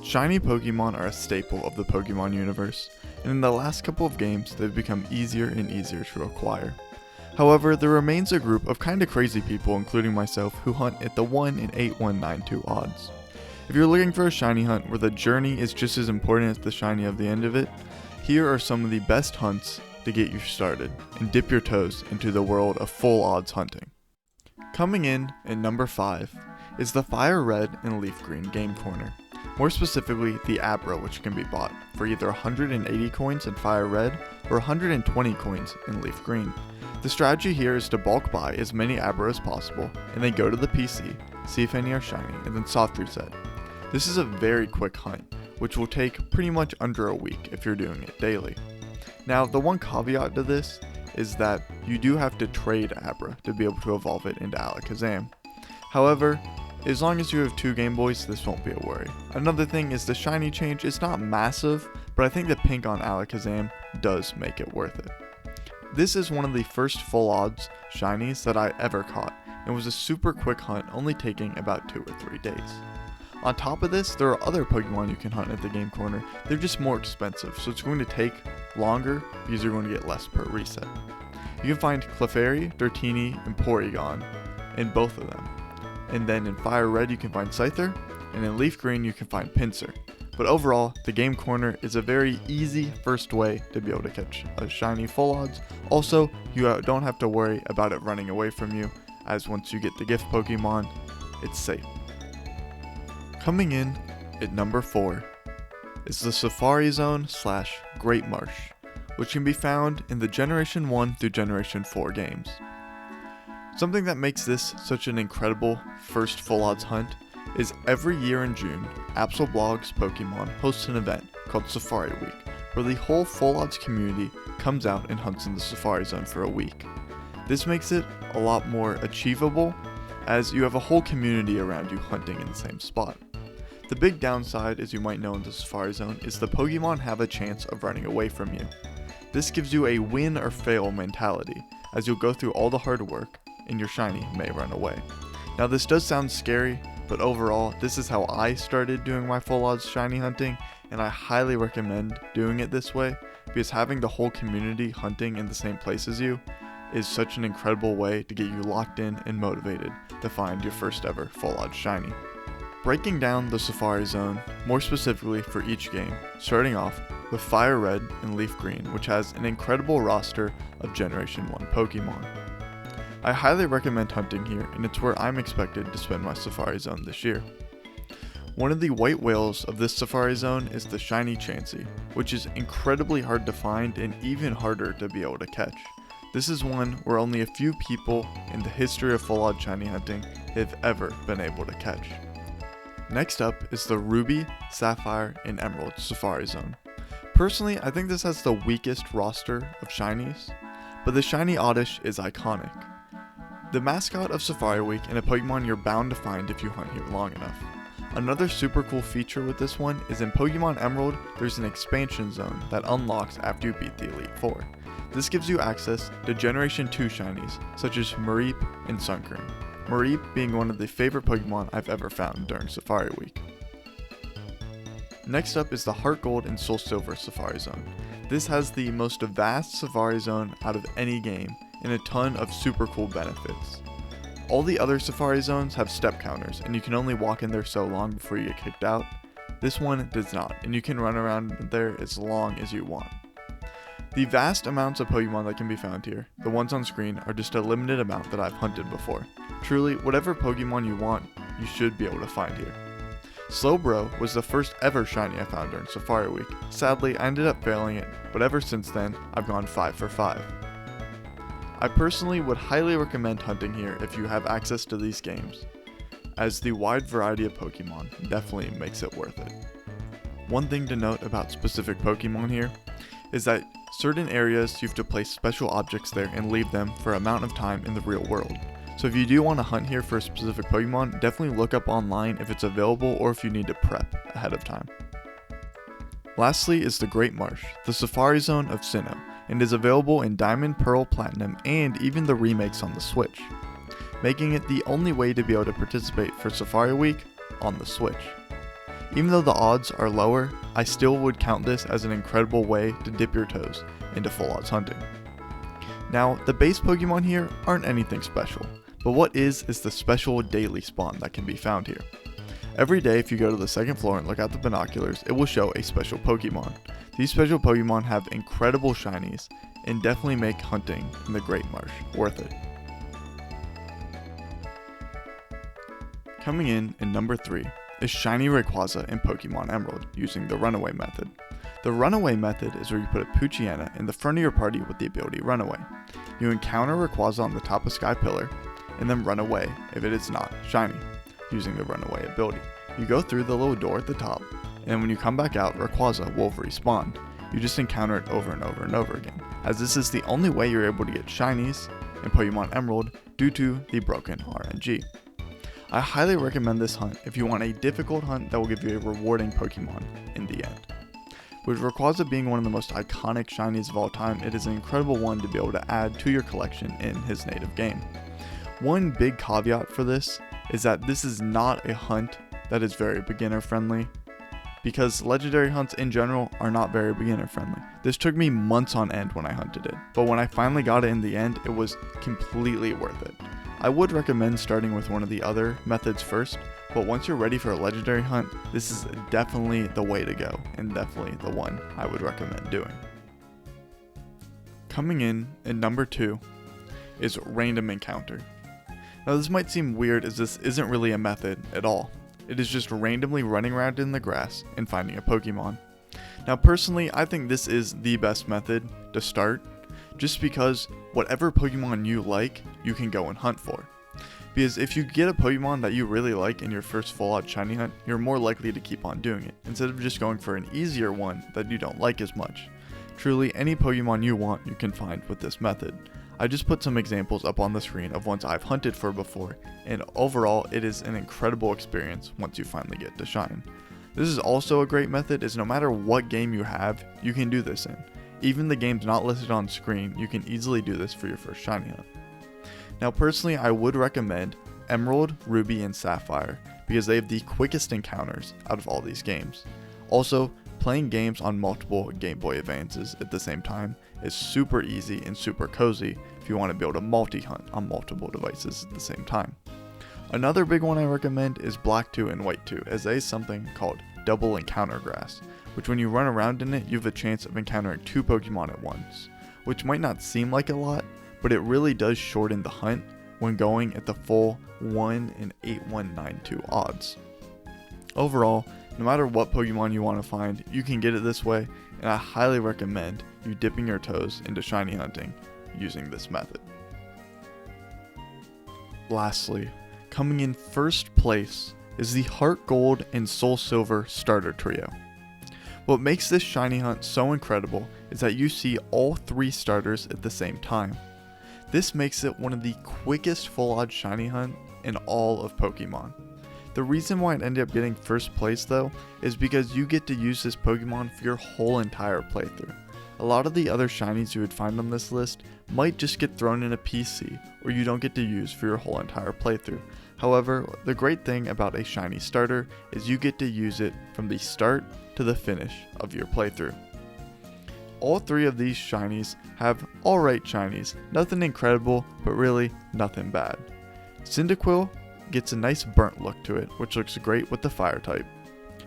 Shiny Pokemon are a staple of the Pokemon universe, and in the last couple of games they've become easier and easier to acquire. However, there remains a group of kinda crazy people, including myself, who hunt at the 1 in 8192 odds. If you're looking for a shiny hunt where the journey is just as important as the shiny of the end of it, here are some of the best hunts to get you started and dip your toes into the world of full odds hunting. Coming in at number 5 is the FireRed and LeafGreen game corner. More specifically, the Abra, which can be bought for either 180 coins in FireRed or 120 coins in LeafGreen. The strategy here is to bulk buy as many Abra as possible, and then go to the PC, see if any are shiny, and then soft reset. This is a very quick hunt, which will take pretty much under a week if you're doing it daily. Now, the one caveat to this is that you do have to trade Abra to be able to evolve it into Alakazam. However, as long as you have 2 Game Boys, this won't be a worry. Another thing is the shiny change is not massive, but I think the pink on Alakazam does make it worth it. This is one of the first full odds shinies that I ever caught, and was a super quick hunt, only taking about 2 or 3 days. On top of this, there are other Pokemon you can hunt at the game corner. They're just more expensive, so it's going to take longer because you're going to get less per reset. You can find Clefairy, Dratini, and Porygon in both of them. And then in FireRed you can find Scyther, and in LeafGreen you can find Pinsir. But overall, the game corner is a very easy first way to be able to catch a shiny full odds. Also, you don't have to worry about it running away from you, as once you get the gift Pokemon, it's safe. Coming in at number 4 is the Safari Zone / Great Marsh, which can be found in the Generation 1 through Generation 4 games. Something that makes this such an incredible first full odds hunt is every year in June, Absol Blog's Pokemon hosts an event called Safari Week, where the whole full odds community comes out and hunts in the Safari Zone for a week. This makes it a lot more achievable, as you have a whole community around you hunting in the same spot. The big downside, as you might know in the Safari Zone, is the Pokemon have a chance of running away from you. This gives you a win or fail mentality, as you'll go through all the hard work and your shiny may run away. Now this does sound scary, but overall this is how I started doing my full odds shiny hunting, and I highly recommend doing it this way, because having the whole community hunting in the same place as you is such an incredible way to get you locked in and motivated to find your first ever full odds shiny. Breaking down the Safari Zone, more specifically for each game, starting off with FireRed and LeafGreen, which has an incredible roster of Generation 1 Pokemon. I highly recommend hunting here, and it's where I'm expected to spend my Safari Zone this year. One of the white whales of this Safari Zone is the shiny Chansey, which is incredibly hard to find and even harder to be able to catch. This is one where only a few people in the history of full odds shiny hunting have ever been able to catch. Next up is the Ruby, Sapphire, and Emerald Safari Zone. Personally, I think this has the weakest roster of shinies, but the shiny Oddish is iconic. The mascot of Safari Week and a Pokemon you're bound to find if you hunt here long enough. Another super cool feature with this one is in Pokemon Emerald, there's an expansion zone that unlocks after you beat the Elite Four. This gives you access to Generation 2 shinies, such as Mareep and Sunkern. Mareep being one of the favorite Pokemon I've ever found during Safari Week. Next up is the HeartGold and SoulSilver Safari Zone. This has the most vast Safari Zone out of any game, and a ton of super cool benefits. All the other Safari Zones have step counters, and you can only walk in there so long before you get kicked out. This one does not, and you can run around there as long as you want. The vast amounts of Pokemon that can be found here, the ones on screen, are just a limited amount that I've hunted before. Truly, whatever Pokemon you want, you should be able to find here. Slowbro was the first ever shiny I found during Safari Week. Sadly, I ended up failing it, but ever since then, I've gone 5 for 5. I personally would highly recommend hunting here if you have access to these games, as the wide variety of Pokemon definitely makes it worth it. One thing to note about specific Pokemon here is that certain areas you have to place special objects there and leave them for an amount of time in the real world. So if you do want to hunt here for a specific Pokemon, definitely look up online if it's available or if you need to prep ahead of time. Lastly is the Great Marsh, the Safari Zone of Sinnoh, and is available in Diamond, Pearl, Platinum, and even the remakes on the Switch, making it the only way to be able to participate for Safari Week on the Switch. Even though the odds are lower, I still would count this as an incredible way to dip your toes into full odds hunting. Now, the base Pokemon here aren't anything special, but what is the special daily spawn that can be found here. Every day if you go to the second floor and look out the binoculars, it will show a special Pokemon. These special Pokemon have incredible shinies and definitely make hunting in the Great Marsh worth it. Coming in number 3 is Shiny Rayquaza in Pokémon Emerald using the Runaway method. The Runaway method is where you put a Poochyena in the front of your party with the ability Runaway. You encounter Rayquaza on the top of Sky Pillar and then run away if it is not shiny, using the Runaway ability. You go through the little door at the top, and when you come back out, Rayquaza will respawn. You just encounter it over and over and over again, as this is the only way you're able to get shinies in Pokémon Emerald due to the broken RNG. I highly recommend this hunt if you want a difficult hunt that will give you a rewarding Pokemon in the end. With Rayquaza being one of the most iconic shinies of all time, it is an incredible one to be able to add to your collection in his native game. One big caveat for this is that this is not a hunt that is very beginner friendly, because legendary hunts in general are not very beginner friendly. This took me months on end when I hunted it, but when I finally got it in the end, it was completely worth it. I would recommend starting with one of the other methods first, but once you're ready for a legendary hunt, this is definitely the way to go, and definitely the one I would recommend doing. Coming in number 2 is Random Encounter. Now this might seem weird as this isn't really a method at all. It is just randomly running around in the grass and finding a Pokemon. Now personally, I think this is the best method to start, just because whatever Pokemon you like, you can go and hunt for. Because if you get a Pokemon that you really like in your first full out shiny hunt, you're more likely to keep on doing it, instead of just going for an easier one that you don't like as much. Truly, any Pokemon you want, you can find with this method. I just put some examples up on the screen of ones I've hunted for before, and overall, it is an incredible experience once you finally get to shine. This is also a great method, as no matter what game you have, you can do this in. Even the games not listed on screen, you can easily do this for your first shiny hunt. Now personally, I would recommend Emerald, Ruby, and Sapphire because they have the quickest encounters out of all these games. Also, playing games on multiple Game Boy Advances at the same time is super easy and super cozy if you want to build a multi-hunt on multiple devices at the same time. Another big one I recommend is Black 2 and White 2, as there is something called Double Encounter Grass, which when you run around in it, you have a chance of encountering 2 Pokemon at once, which might not seem like a lot, but it really does shorten the hunt when going at the full 1 in 8192 odds. Overall, no matter what Pokemon you want to find, you can get it this way, and I highly recommend you dipping your toes into shiny hunting using this method. Lastly, coming in first place is the HeartGold and SoulSilver starter trio. What makes this shiny hunt so incredible is that you see all 3 starters at the same time. This makes it one of the quickest full odds shiny hunt in all of Pokemon. The reason why it ended up getting first place though is because you get to use this Pokemon for your whole entire playthrough. A lot of the other shinies you would find on this list might just get thrown in a PC or you don't get to use for your whole entire playthrough. However, the great thing about a shiny starter is you get to use it from the start to the finish of your playthrough. All 3 of these shinies have alright shinies, nothing incredible, but really nothing bad. Cyndaquil gets a nice burnt look to it, which looks great with the fire type.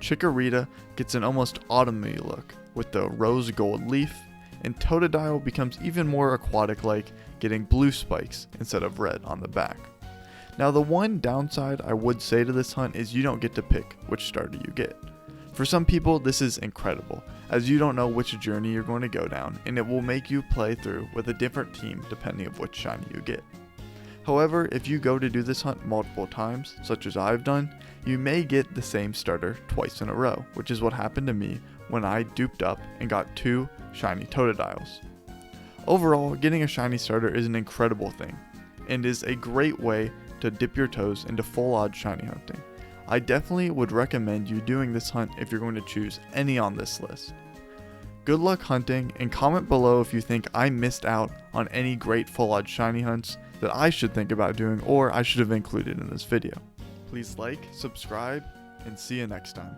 Chikorita gets an almost autumny look with the rose gold leaf, and Totodile becomes even more aquatic like, getting blue spikes instead of red on the back. Now the one downside I would say to this hunt is you don't get to pick which starter you get. For some people this is incredible, as you don't know which journey you're going to go down, and it will make you play through with a different team depending on which shiny you get. However, if you go to do this hunt multiple times, such as I've done, you may get the same starter twice in a row, which is what happened to me when I duped up and got 2 shiny Totodiles. Overall, getting a shiny starter is an incredible thing, and is a great way to dip your toes into full odds shiny hunting. I definitely would recommend you doing this hunt if you're going to choose any on this list. Good luck hunting, and comment below if you think I missed out on any great full odds shiny hunts that I should think about doing or I should have included in this video. Please like, subscribe, and see you next time.